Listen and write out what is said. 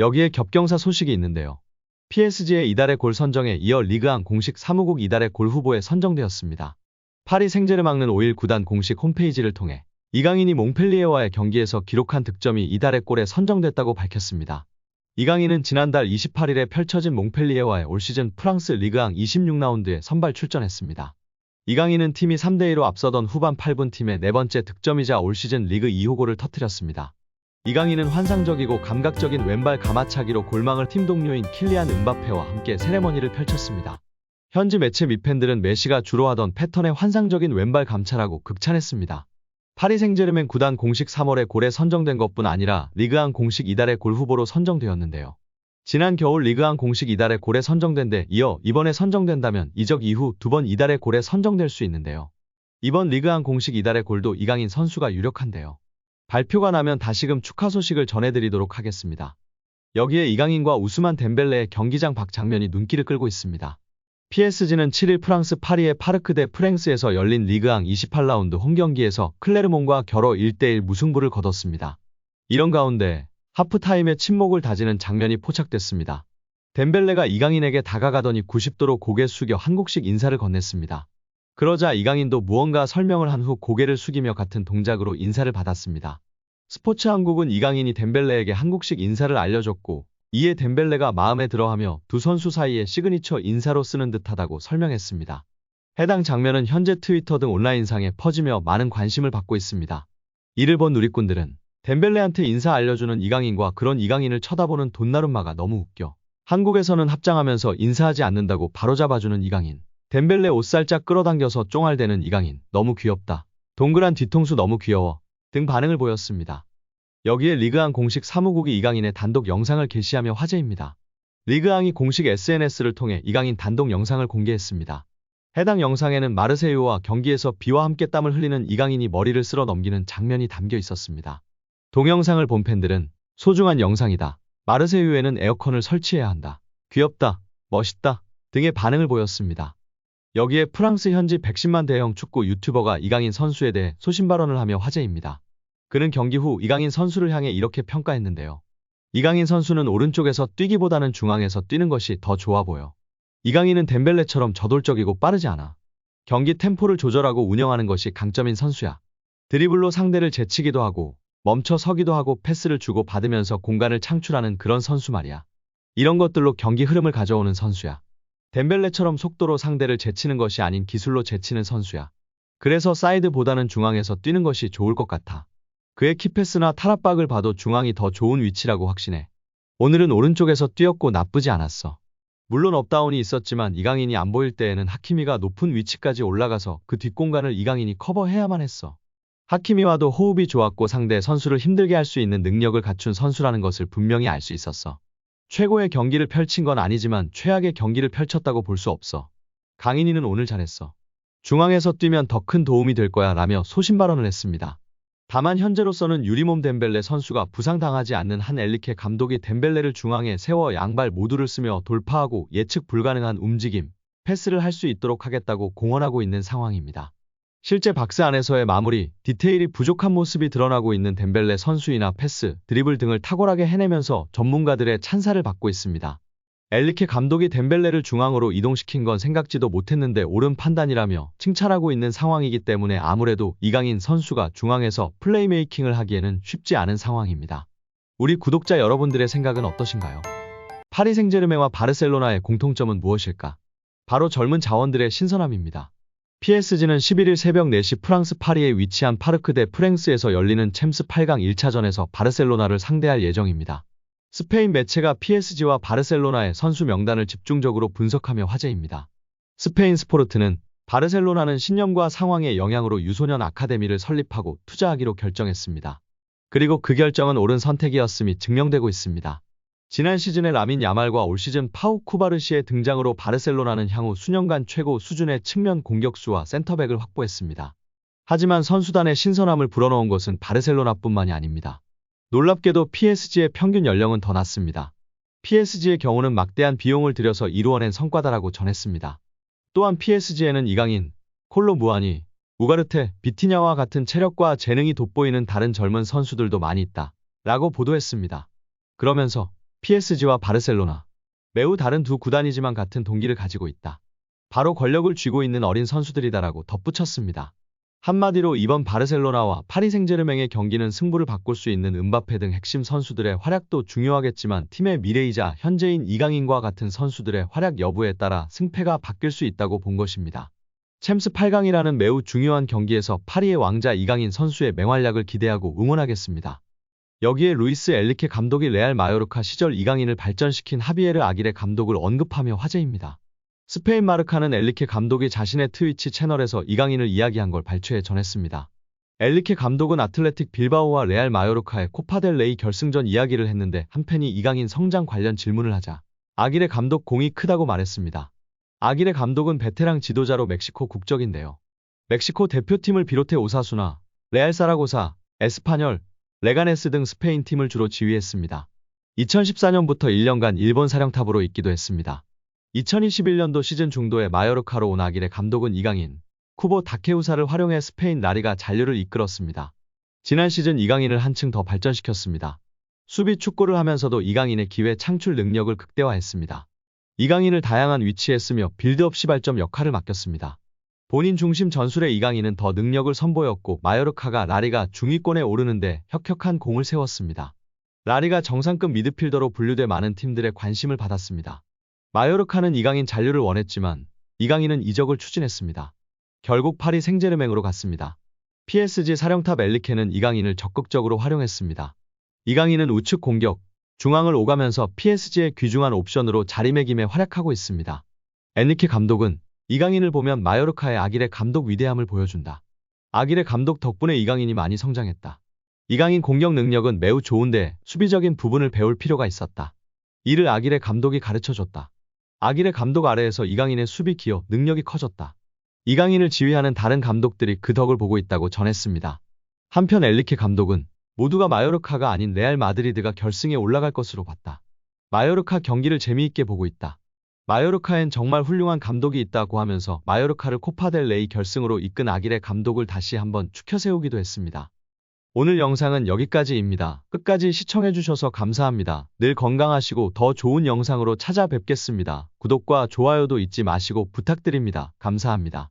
여기에 겹경사 소식이 있는데요. PSG의 이달의 골 선정에 이어 리그앙 공식 사무국 이달의 골 후보에 선정되었습니다. 파리 생제르맹은 5일 구단 공식 홈페이지를 통해 이강인이 몽펠리에와의 경기에서 기록한 득점이 이달의 골에 선정됐다고 밝혔습니다. 이강인은 지난달 28일에 펼쳐진 몽펠리에와의 올 시즌 프랑스 리그앙 26라운드에 선발 출전했습니다. 이강인은 팀이 3대2로 앞서던 후반 8분 팀의 네 번째 득점이자 올 시즌 리그 2호 골을 터뜨렸습니다. 이강인은 환상적이고 감각적인 왼발 가마차기로 골망을 팀 동료인 킬리안 음바페와 함께 세레머니를 펼쳤습니다. 현지 매체 및 팬들은 메시가 주로 하던 패턴의 환상적인 왼발 감차라고 극찬했습니다. 파리 생제르맹 구단 공식 3월에 골에 선정된 것뿐 아니라 리그앙 공식 이달의 골 후보로 선정되었는데요. 지난 겨울 리그앙 공식 이달의 골에 선정된 데 이어 이번에 선정된다면 이적 이후 두 번 이달의 골에 선정될 수 있는데요. 이번 리그앙 공식 이달의 골도 이강인 선수가 유력한데요. 발표가 나면 다시금 축하 소식을 전해드리도록 하겠습니다. 여기에 이강인과 우스만 덴벨레의 경기장 밖 장면이 눈길을 끌고 있습니다. PSG는 7일 프랑스 파리의 파르크 대 프랭스에서 열린 리그앙 28라운드 홈경기에서 클레르몽과 결어 1대1 무승부를 거뒀습니다. 이런 가운데 하프타임에 침묵을 다지는 장면이 포착됐습니다. 덴벨레가 이강인에게 다가가더니 90도로 고개 숙여 한국식 인사를 건넸습니다. 그러자 이강인도 무언가 설명을 한 후 고개를 숙이며 같은 동작으로 인사를 받았습니다. 스포츠 한국은 이강인이 덴벨레에게 한국식 인사를 알려줬고 이에 덴벨레가 마음에 들어하며 두 선수 사이에 시그니처 인사로 쓰는 듯하다고 설명했습니다. 해당 장면은 현재 트위터 등 온라인상에 퍼지며 많은 관심을 받고 있습니다. 이를 본 누리꾼들은 덴벨레한테 인사 알려주는 이강인과 그런 이강인을 쳐다보는 돈나룸마가 너무 웃겨. 한국에서는 합장하면서 인사하지 않는다고 바로잡아주는 이강인. 덴벨레 옷 살짝 끌어당겨서 쫑알대는 이강인. 너무 귀엽다. 동그란 뒤통수 너무 귀여워. 등 반응을 보였습니다. 여기에 리그앙 공식 사무국이 이강인의 단독 영상을 게시하며 화제입니다. 리그앙이 공식 SNS를 통해 이강인 단독 영상을 공개했습니다. 해당 영상에는 마르세유와 경기에서 비와 함께 땀을 흘리는 이강인이 머리를 쓸어 넘기는 장면이 담겨 있었습니다. 동영상을 본 팬들은 소중한 영상이다. 마르세유에는 에어컨을 설치해야 한다. 귀엽다. 멋있다. 등의 반응을 보였습니다. 여기에 프랑스 현지 110만 대형 축구 유튜버가 이강인 선수에 대해 소신 발언을 하며 화제입니다. 그는 경기 후 이강인 선수를 향해 이렇게 평가했는데요. 이강인 선수는 오른쪽에서 뛰기보다는 중앙에서 뛰는 것이 더 좋아 보여. 이강인은 덴벨레처럼 저돌적이고 빠르지 않아. 경기 템포를 조절하고 운영하는 것이 강점인 선수야. 드리블로 상대를 제치기도 하고 멈춰 서기도 하고 패스를 주고 받으면서 공간을 창출하는 그런 선수 말이야. 이런 것들로 경기 흐름을 가져오는 선수야. 덴벨레처럼 속도로 상대를 제치는 것이 아닌 기술로 제치는 선수야. 그래서 사이드보다는 중앙에서 뛰는 것이 좋을 것 같아. 그의 키패스나 탈압박을 봐도 중앙이 더 좋은 위치라고 확신해. 오늘은 오른쪽에서 뛰었고 나쁘지 않았어. 물론 업다운이 있었지만 이강인이 안 보일 때에는 하키미가 높은 위치까지 올라가서 그 뒷공간을 이강인이 커버해야만 했어. 하키미와도 호흡이 좋았고 상대 선수를 힘들게 할 수 있는 능력을 갖춘 선수라는 것을 분명히 알 수 있었어. 최고의 경기를 펼친 건 아니지만 최악의 경기를 펼쳤다고 볼 수 없어. 강인이는 오늘 잘했어. 중앙에서 뛰면 더 큰 도움이 될 거야 라며 소신 발언을 했습니다. 다만 현재로서는 유리몸 덴벨레 선수가 부상당하지 않는 한 엘리케 감독이 덴벨레를 중앙에 세워 양발 모두를 쓰며 돌파하고 예측 불가능한 움직임, 패스를 할 수 있도록 하겠다고 공언하고 있는 상황입니다. 실제 박스 안에서의 마무리, 디테일이 부족한 모습이 드러나고 있는 덴벨레 선수이나 패스, 드리블 등을 탁월하게 해내면서 전문가들의 찬사를 받고 있습니다. 엘리케 감독이 덴벨레를 중앙으로 이동시킨 건 생각지도 못했는데 옳은 판단이라며 칭찬하고 있는 상황이기 때문에 아무래도 이강인 선수가 중앙에서 플레이메이킹을 하기에는 쉽지 않은 상황입니다. 우리 구독자 여러분들의 생각은 어떠신가요? 파리 생제르맹과 바르셀로나의 공통점은 무엇일까? 바로 젊은 자원들의 신선함입니다. PSG는 11일 새벽 4시 프랑스 파리에 위치한 파르크 대 프랭스에서 열리는 챔스 8강 1차전에서 바르셀로나를 상대할 예정입니다. 스페인 매체가 PSG와 바르셀로나의 선수 명단을 집중적으로 분석하며 화제입니다. 스페인 스포르트는 바르셀로나는 신념과 상황의 영향으로 유소년 아카데미를 설립하고 투자하기로 결정했습니다. 그리고 그 결정은 옳은 선택이었음이 증명되고 있습니다. 지난 시즌의 라민 야말과 올 시즌 파우 쿠바르시의 등장으로 바르셀로나는 향후 수년간 최고 수준의 측면 공격수와 센터백을 확보했습니다. 하지만 선수단의 신선함을 불어넣은 것은 바르셀로나뿐만이 아닙니다. 놀랍게도 PSG의 평균 연령은 더 낮습니다. PSG의 경우는 막대한 비용을 들여서 이루어낸 성과다라고 전했습니다. 또한 PSG에는 이강인, 콜로 무아니, 우가르테, 비티냐와 같은 체력과 재능이 돋보이는 다른 젊은 선수들도 많이 있다 라고 보도했습니다. 그러면서 PSG와 바르셀로나. 매우 다른 두 구단이지만 같은 동기를 가지고 있다. 바로 권력을 쥐고 있는 어린 선수들이다라고 덧붙였습니다. 한마디로 이번 바르셀로나와 파리 생제르맹의 경기는 승부를 바꿀 수 있는 음바페 등 핵심 선수들의 활약도 중요하겠지만 팀의 미래이자 현재인 이강인과 같은 선수들의 활약 여부에 따라 승패가 바뀔 수 있다고 본 것입니다. 챔스 8강이라는 매우 중요한 경기에서 파리의 왕자 이강인 선수의 맹활약을 기대하고 응원하겠습니다. 여기에 루이스 엘리케 감독이 레알 마요르카 시절 이강인을 발전시킨 하비에르 아기레 감독을 언급하며 화제입니다. 스페인 마르카는 엘리케 감독이 자신의 트위치 채널에서 이강인을 이야기한 걸 발췌해 전했습니다. 엘리케 감독은 아틀레틱 빌바오와 레알 마요르카의 코파델레이 결승전 이야기를 했는데 한 팬이 이강인 성장 관련 질문을 하자 아기레 감독 공이 크다고 말했습니다. 아기레 감독은 베테랑 지도자로 멕시코 국적인데요. 멕시코 대표팀을 비롯해 오사수나, 레알 사라고사, 에스파뇰, 레가네스 등 스페인 팀을 주로 지휘했습니다. 2014년부터 1년간 일본 사령탑으로 있기도 했습니다. 2021년도 시즌 중도에 마요르카로 온 아기레 감독은 이강인, 쿠보 다케우사를 활용해 스페인 라리가 잔류를 이끌었습니다. 지난 시즌 이강인을 한층 더 발전시켰습니다. 수비 축구를 하면서도 이강인의 기회 창출 능력을 극대화했습니다. 이강인을 다양한 위치에 쓰며 빌드업 시발점 역할을 맡겼습니다. 본인 중심 전술의 이강인은 더 능력을 선보였고 마요르카가 라리가 중위권에 오르는데 혁혁한 공을 세웠습니다. 라리가 정상급 미드필더로 분류돼 많은 팀들의 관심을 받았습니다. 마요르카는 이강인 잔류를 원했지만 이강인은 이적을 추진했습니다. 결국 파리 생제르맹으로 갔습니다. PSG 사령탑 엘리케는 이강인을 적극적으로 활용했습니다. 이강인은 우측 공격, 중앙을 오가면서 PSG의 귀중한 옵션으로 자리매김에 활약하고 있습니다. 엔리케 감독은 이강인을 보면 마요르카의 아기레 감독 위대함을 보여준다. 아기레 감독 덕분에 이강인이 많이 성장했다. 이강인 공격 능력은 매우 좋은데 수비적인 부분을 배울 필요가 있었다. 이를 아기레 감독이 가르쳐줬다. 아기레 감독 아래에서 이강인의 수비 기여 능력이 커졌다. 이강인을 지휘하는 다른 감독들이 그 덕을 보고 있다고 전했습니다. 한편 엘리케 감독은 모두가 마요르카가 아닌 레알 마드리드가 결승에 올라갈 것으로 봤다. 마요르카 경기를 재미있게 보고 있다. 마요르카엔 정말 훌륭한 감독이 있다고 하면서 마요르카를 코파델레이 결승으로 이끈 아기레 감독을 다시 한번 추켜세우기도 했습니다. 오늘 영상은 여기까지입니다. 끝까지 시청해주셔서 감사합니다. 늘 건강하시고 더 좋은 영상으로 찾아뵙겠습니다. 구독과 좋아요도 잊지 마시고 부탁드립니다. 감사합니다.